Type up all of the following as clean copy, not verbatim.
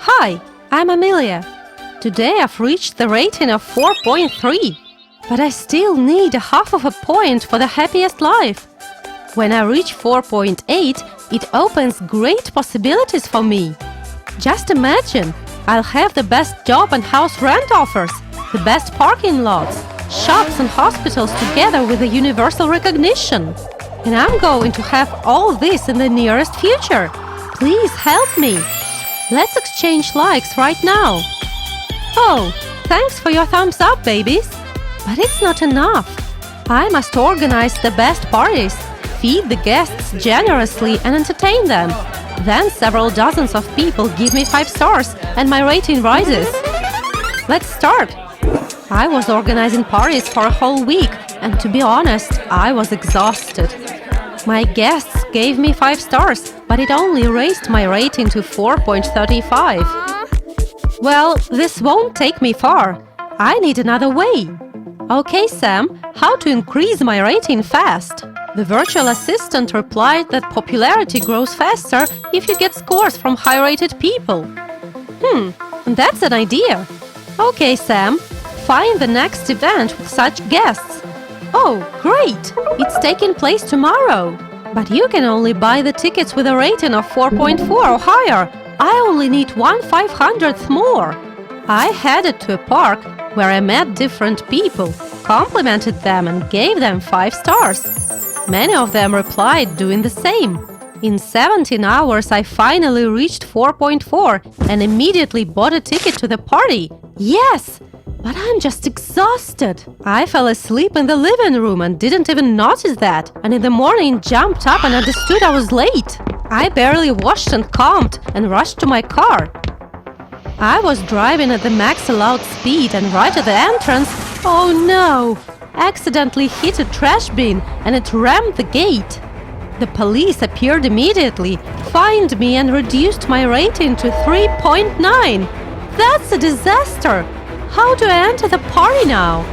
Hi, I'm Amelia. Today I've reached the rating of 4.3, but I still need a half of a point for the happiest life. When I reach 4.8, it opens great possibilities for me. Just imagine, I'll have the best job and house rent offers, the best parking lots, shops and hospitals together with a universal recognition. And I'm going to have all this in the nearest future. Please help me. Let's exchange likes right now. Oh, thanks for your thumbs up, babies. But it's not enough. I must organize the best parties, feed the guests generously and entertain them. Then several dozens of people give me 5 stars and my rating rises. Let's start. I was organizing parties for a whole week and to be honest, I was exhausted. My guests gave me 5 stars, but it only raised my rating to 4.35. Well, this won't take me far. I need another way. Okay, Sam, how to increase my rating fast? The virtual assistant replied that popularity grows faster if you get scores from high-rated people. That's an idea. Okay, Sam, find the next event with such guests. Oh, great! It's taking place tomorrow. But you can only buy the tickets with a rating of 4.4 or higher. I only need 1/500th more. I headed to a park where I met different people, complimented them and gave them 5 stars. Many of them replied doing the same. In 17 hours, I finally reached 4.4 and immediately bought a ticket to the party. Yes! But I'm just exhausted. I fell asleep in the living room and didn't even notice that. And in the morning jumped up and understood I was late. I barely washed and combed and rushed to my car. I was driving at the max allowed speed and right at the entrance, oh no! Accidentally hit a trash bin and it rammed the gate. The police appeared immediately, fined me and reduced my rating to 3.9. That's a disaster! How do I enter the party now?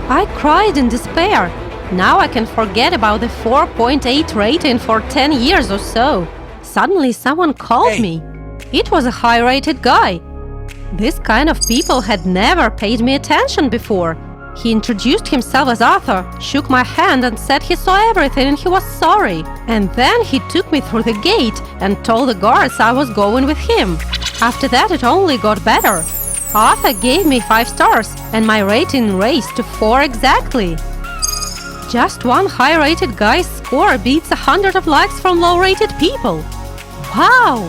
I cried in despair. Now I can forget about the 4.8 rating for 10 years or so. Suddenly someone called me. It was a high-rated guy. This kind of people had never paid me attention before. He introduced himself as Arthur, shook my hand and said he saw everything and he was sorry. And then he took me through the gate and told the guards I was going with him. After that it only got better. Arthur gave me 5 stars and my rating raised to 4 exactly. Just one high-rated guy's score beats 100 of likes from low-rated people. Wow!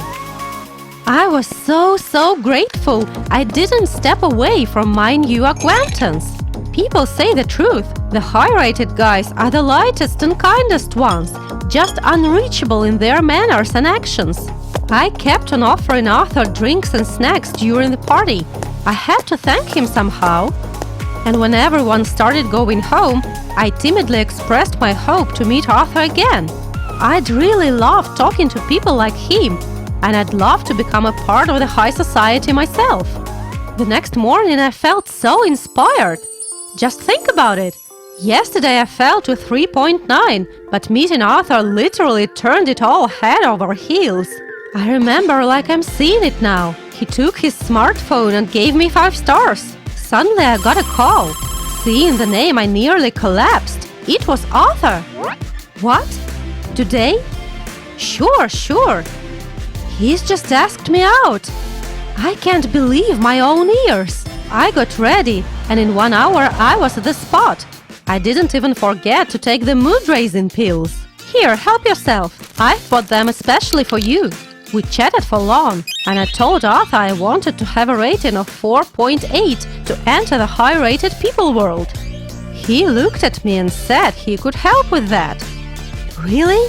I was so grateful I didn't step away from my new acquaintance. People say the truth. The high-rated guys are the lightest and kindest ones, just unreachable in their manners and actions. I kept on offering Arthur drinks and snacks during the party. I had to thank him somehow. And when everyone started going home, I timidly expressed my hope to meet Arthur again. I'd really love talking to people like him, and I'd love to become a part of the high society myself. The next morning I felt so inspired. Just think about it. Yesterday I fell to 3.9, but meeting Arthur literally turned it all head over heels. I remember like I'm seeing it now. He took his smartphone and gave me 5 stars. Suddenly I got a call. Seeing the name, I nearly collapsed. It was Arthur. What? Today? Sure. He's just asked me out. I can't believe my own ears. I got ready, and in 1 hour I was at the spot. I didn't even forget to take the mood-raising pills. Here, help yourself. I've bought them especially for you. We chatted for long, and I told Arthur I wanted to have a rating of 4.8 to enter the high-rated people world. He looked at me and said he could help with that. Really?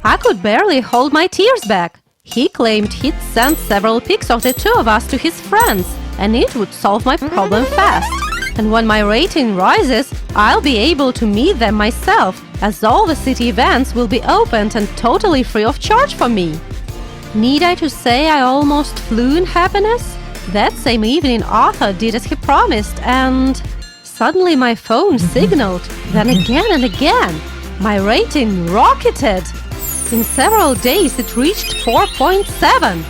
I could barely hold my tears back. He claimed he'd sent several pics of the 2 of us to his friends, and it would solve my problem fast. And when my rating rises, I'll be able to meet them myself, as all the city events will be opened and totally free of charge for me. Need I to say I almost flew in happiness? That same evening Arthur did as he promised and... Suddenly my phone signaled, then again and again. My rating rocketed. In several days it reached 4.7.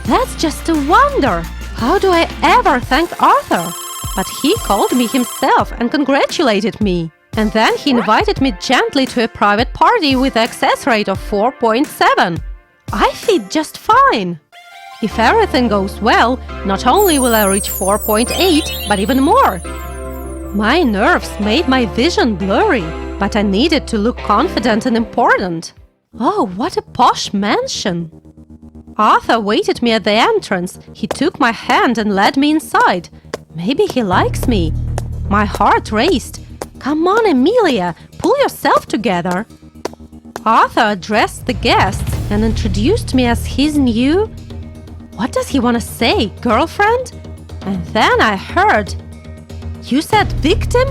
That's just a wonder. How do I ever thank Arthur? But he called me himself and congratulated me. And then he invited me gently to a private party with an access rate of 4.7. I fit just fine. If everything goes well, not only will I reach 4.8, but even more. My nerves made my vision blurry, but I needed to look confident and important. Oh, what a posh mansion! Arthur waited me at the entrance. He took my hand and led me inside. Maybe he likes me. My heart raced. Come on, Amelia, pull yourself together. Arthur addressed the guests and introduced me as his new... What does he want to say, girlfriend? And then I heard... You said victim?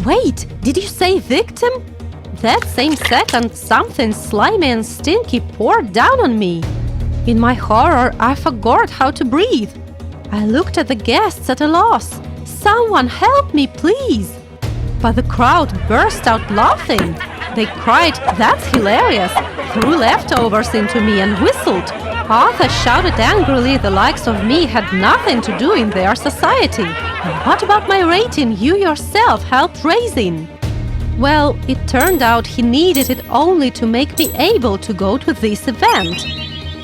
Wait, did you say victim? That same second, something slimy and stinky poured down on me. In my horror, I forgot how to breathe. I looked at the guests at a loss. Someone help me, please! But the crowd burst out laughing. They cried, "That's hilarious!" threw leftovers into me and whistled. Arthur shouted angrily the likes of me had nothing to do in their society. And what about my rating you yourself helped raising? Well, it turned out he needed it only to make me able to go to this event.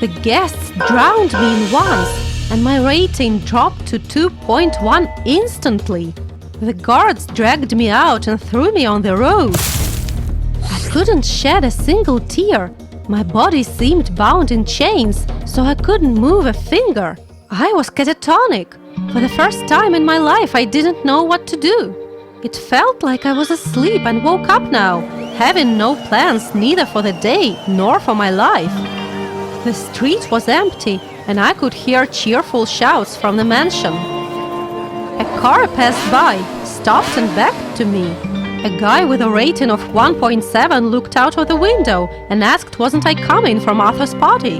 The guests drowned me in once, and my rating dropped to 2.1 instantly. The guards dragged me out and threw me on the road. I couldn't shed a single tear. My body seemed bound in chains, so I couldn't move a finger. I was catatonic. For the first time in my life, I didn't know what to do. It felt like I was asleep and woke up now, having no plans neither for the day nor for my life. The street was empty, and I could hear cheerful shouts from the mansion. A car passed by, stopped and backed to me. A guy with a rating of 1.7 looked out of the window and asked wasn't I coming from Arthur's party.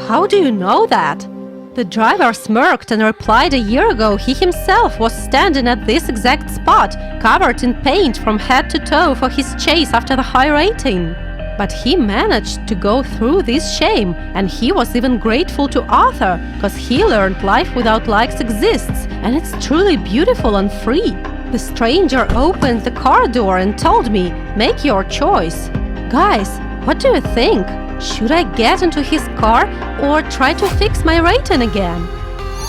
How do you know that? The driver smirked and replied a year ago he himself was standing at this exact spot, covered in paint from head to toe for his chase after the high rating. But he managed to go through this shame, and he was even grateful to Arthur, because he learned life without likes exists, and it's truly beautiful and free. The stranger opened the car door and told me, "Make your choice." Guys, what do you think? Should I get into his car or try to fix my rating again?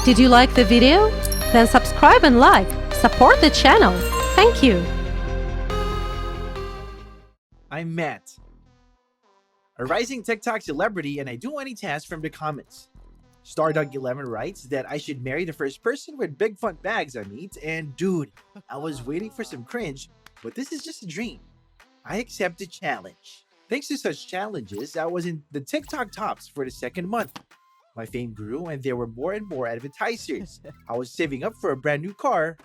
Did you like the video? Then subscribe and like. Support the channel. Thank you. I'm Matt, a rising TikTok celebrity, and I do any tasks from the comments. Stardog11 writes that I should marry the first person with big fun bags I meet, and dude, I was waiting for some cringe, but this is just a dream. I accept the challenge. Thanks to such challenges, I was in the TikTok tops for the second month. My fame grew and there were more and more advertisers. I was saving up for a brand new car,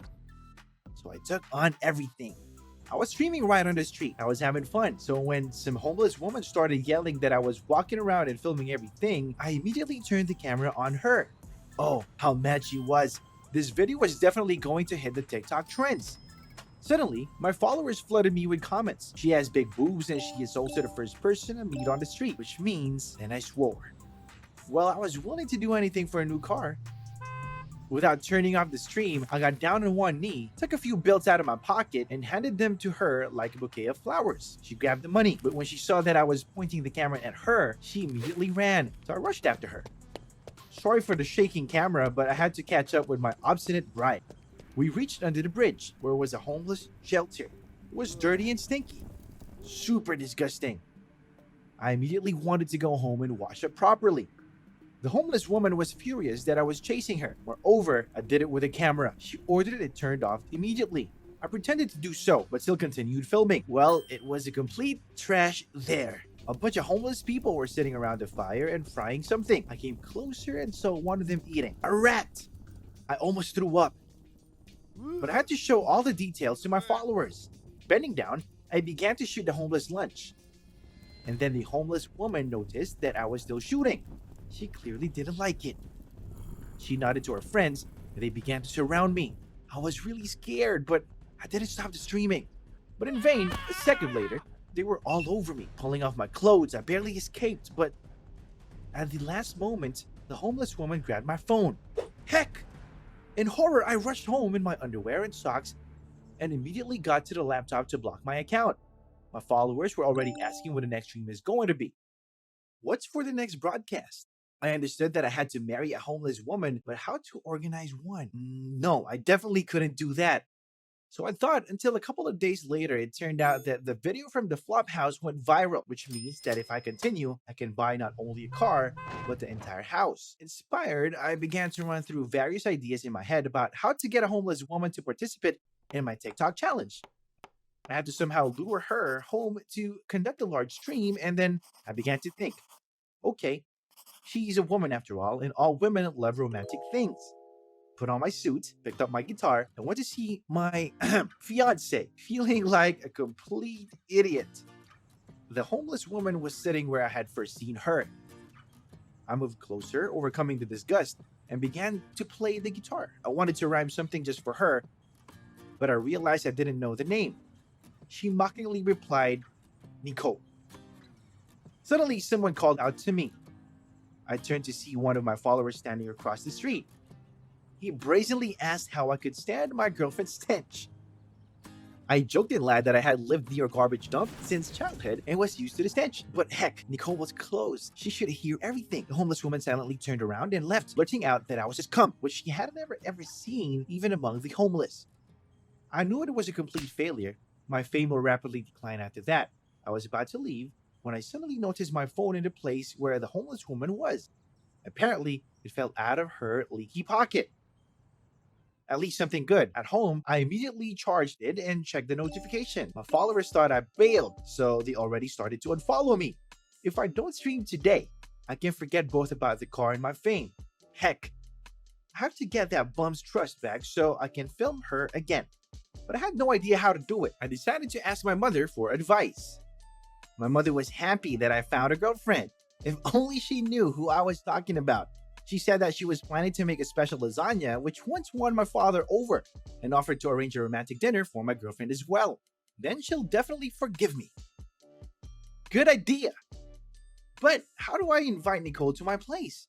so I took on everything. I was streaming right on the street. I was having fun. So when some homeless woman started yelling that I was walking around and filming everything, I immediately turned the camera on her. Oh, how mad she was. This video was definitely going to hit the TikTok trends. Suddenly, my followers flooded me with comments. She has big boobs and she is also the first person I meet on the street, which means, then I swore. Well, I was willing to do anything for a new car. Without turning off the stream, I got down on one knee, took a few bills out of my pocket, and handed them to her like a bouquet of flowers. She grabbed the money, but when she saw that I was pointing the camera at her, she immediately ran, so I rushed after her. Sorry for the shaking camera, but I had to catch up with my obstinate bride. We reached under the bridge, where was a homeless shelter. It was dirty and stinky. Super disgusting. I immediately wanted to go home and wash up properly. The homeless woman was furious that I was chasing her. Moreover, I did it with a camera. She ordered it turned off immediately. I pretended to do so, but still continued filming. Well, it was a complete trash there. A bunch of homeless people were sitting around the fire and frying something. I came closer and saw one of them eating. A rat! I almost threw up. But I had to show all the details to my followers. Bending down, I began to shoot the homeless lunch. And then the homeless woman noticed that I was still shooting. She clearly didn't like it. She nodded to her friends, and they began to surround me. I was really scared, but I didn't stop the streaming. But in vain, a second later, they were all over me, pulling off my clothes. I barely escaped, but at the last moment, the homeless woman grabbed my phone. Heck! In horror, I rushed home in my underwear and socks and immediately got to the laptop to block my account. My followers were already asking what the next stream is going to be. What's for the next broadcast? I understood that I had to marry a homeless woman, but how to organize one? No, I definitely couldn't do that. So I thought until a couple of days later, it turned out that the video from the flop house went viral, which means that if I continue, I can buy not only a car, but the entire house. Inspired, I began to run through various ideas in my head about how to get a homeless woman to participate in my TikTok challenge. I had to somehow lure her home to conduct a large stream, and then I began to think, okay, she's a woman after all, and all women love romantic things. Put on my suit, picked up my guitar, and went to see my fiance, feeling like a complete idiot. The homeless woman was sitting where I had first seen her. I moved closer, overcoming the disgust, and began to play the guitar. I wanted to rhyme something just for her, but I realized I didn't know the name. She mockingly replied, Nicole. Suddenly, someone called out to me. I turned to see one of my followers standing across the street. He brazenly asked how I could stand my girlfriend's stench. I joked and laughed that I had lived near a garbage dump since childhood and was used to the stench. But heck, Nicole was close. She should hear everything. The homeless woman silently turned around and left, blurting out that I was a scum, which she had never ever seen even among the homeless. I knew it was a complete failure. My fame will rapidly decline after that. I was about to leave when I suddenly noticed my phone in the place where the homeless woman was. Apparently, it fell out of her leaky pocket. At least something good. At home, I immediately charged it and checked the notification. My followers thought I bailed, so they already started to unfollow me. If I don't stream today, I can forget both about the car and my fame. Heck, I have to get that bum's trust back so I can film her again. But I had no idea how to do it. I decided to ask my mother for advice. My mother was happy that I found a girlfriend. If only she knew who I was talking about. She said that she was planning to make a special lasagna, which once won my father over, and offered to arrange a romantic dinner for my girlfriend as well. Then she'll definitely forgive me. Good idea! But how do I invite Nicole to my place?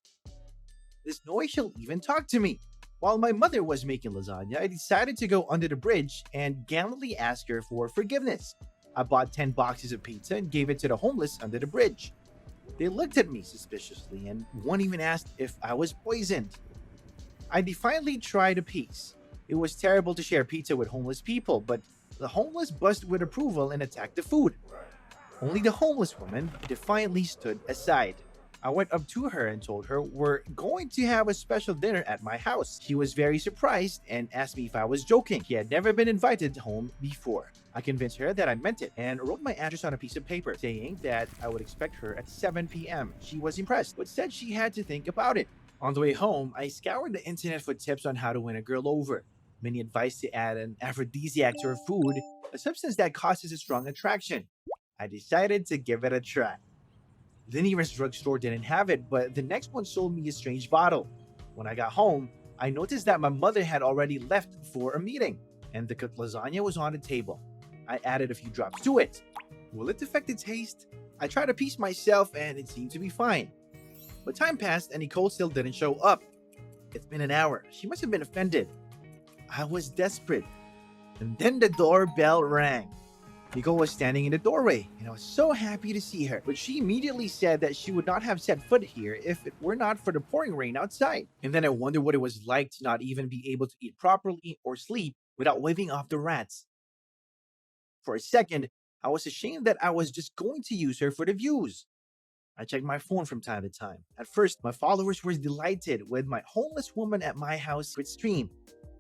There's no way she'll even talk to me. While my mother was making lasagna, I decided to go under the bridge and gallantly ask her for forgiveness. I bought 10 boxes of pizza and gave it to the homeless under the bridge. They looked at me suspiciously, and one even asked if I was poisoned. I defiantly tried a piece. It was terrible to share pizza with homeless people, but the homeless buzzed with approval and attacked the food. Only the homeless woman defiantly stood aside. I went up to her and told her we're going to have a special dinner at my house. She was very surprised and asked me if I was joking. She had never been invited home before. I convinced her that I meant it and wrote my address on a piece of paper, saying that I would expect her at 7 p.m. She was impressed, but said she had to think about it. On the way home, I scoured the internet for tips on how to win a girl over. Many advised to add an aphrodisiac to her food, a substance that causes a strong attraction. I decided to give it a try. The nearest drugstore didn't have it, but the next one sold me a strange bottle. When I got home, I noticed that my mother had already left for a meeting, and the cooked lasagna was on the table. I added a few drops to it. Will it affect the taste? I tried a piece myself, and it seemed to be fine. But time passed, and Nicole still didn't show up. It's been an hour. She must have been offended. I was desperate. And then the doorbell rang. Nicole was standing in the doorway, and I was so happy to see her. But she immediately said that she would not have set foot here if it were not for the pouring rain outside. And then I wondered what it was like to not even be able to eat properly or sleep without waving off the rats. For a second, I was ashamed that I was just going to use her for the views. I checked my phone from time to time. At first, my followers were delighted with my homeless woman at my house with stream.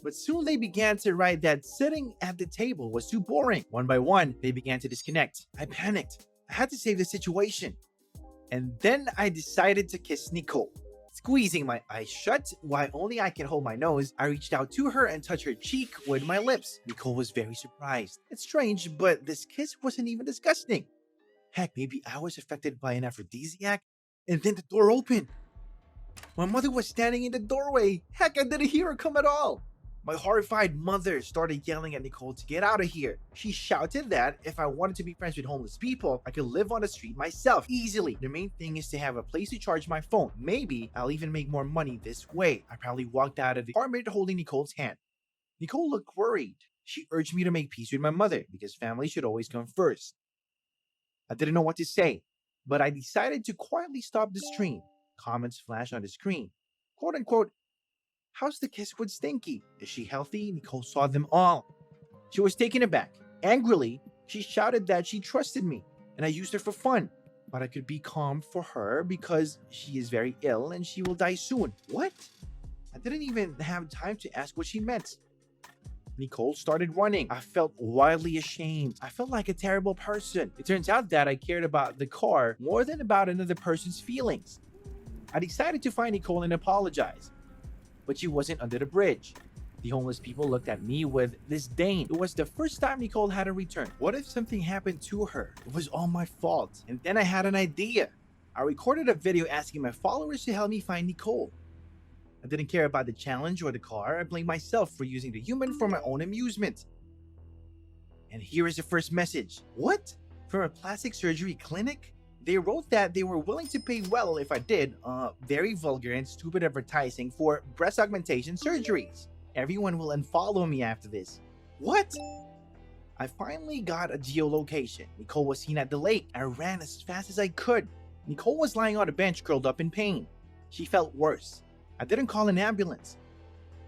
But soon they began to write that sitting at the table was too boring. One by one, they began to disconnect. I panicked. I had to save the situation. And then I decided to kiss Nicole. Squeezing my eyes shut, while only I can hold my nose, I reached out to her and touched her cheek with my lips. Nicole was very surprised. It's strange, but this kiss wasn't even disgusting. Heck, maybe I was affected by an aphrodisiac? And then the door opened. My mother was standing in the doorway. Heck, I didn't hear her come at all. My horrified mother started yelling at Nicole to get out of here. She shouted that if I wanted to be friends with homeless people, I could live on the street myself easily. The main thing is to have a place to charge my phone. Maybe I'll even make more money this way. I proudly walked out of the apartment holding Nicole's hand. Nicole looked worried. She urged me to make peace with my mother because family should always come first. I didn't know what to say, but I decided to quietly stop the stream. Comments flashed on the screen. Quote unquote, "How's the Kisswood Stinky? Is she healthy?" Nicole saw them all. She was taken aback. Angrily, she shouted that she trusted me and I used her for fun. But I could be calm for her because she is very ill and she will die soon. What? I didn't even have time to ask what she meant. Nicole started running. I felt wildly ashamed. I felt like a terrible person. It turns out that I cared about the car more than about another person's feelings. I decided to find Nicole and apologize. But she wasn't under the bridge. The homeless people looked at me with disdain. It was the first time Nicole had a return. What if something happened to her? It was all my fault. And then I had an idea. I recorded a video asking my followers to help me find Nicole. I didn't care about the challenge or the car. I blamed myself for using the human for my own amusement. And here is the first message. What? From a plastic surgery clinic? They wrote that they were willing to pay well if I did very vulgar and stupid advertising for breast augmentation surgeries. Everyone will unfollow me after this. What? I finally got a geolocation. Nicole was seen at the lake. I ran as fast as I could. Nicole was lying on a bench curled up in pain. She felt worse. I didn't call an ambulance.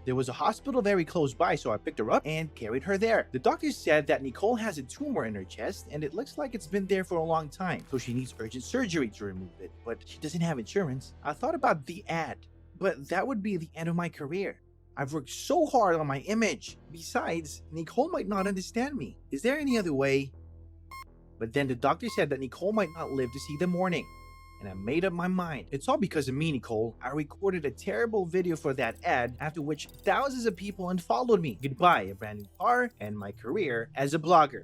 There was a hospital very close by, so I picked her up and carried her there. The doctor said that Nicole has a tumor in her chest and it looks like it's been there for a long time, so she needs urgent surgery to remove it, but she doesn't have insurance. I thought about the ad, but that would be the end of my career. I've worked so hard on my image. Besides, Nicole might not understand me. Is there any other way? But then the doctor said that Nicole might not live to see the morning. And I made up my mind. It's all because of me, Nicole. I recorded a terrible video for that ad, after which thousands of people unfollowed me. Goodbye, a brand new car, and my career as a blogger.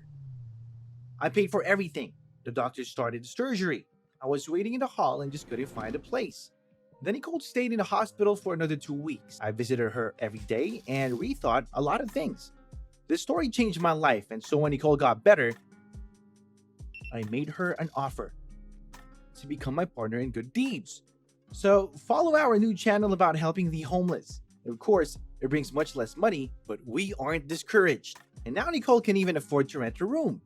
I paid for everything. The doctor started the surgery. I was waiting in the hall and just couldn't find a place. Then Nicole stayed in the hospital for another 2 weeks. I visited her every day and rethought a lot of things. This story changed my life, and so when Nicole got better, I made her an offer to become my partner in good deeds. So follow our new channel about helping the homeless. Of course, it brings much less money, but we aren't discouraged. And now Nicole can even afford to rent a room.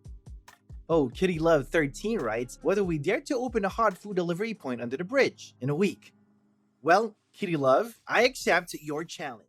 Oh, Kitty Love 13 writes, whether we dare to open a hot food delivery point under the bridge in a week. Well, Kitty Love, I accept your challenge.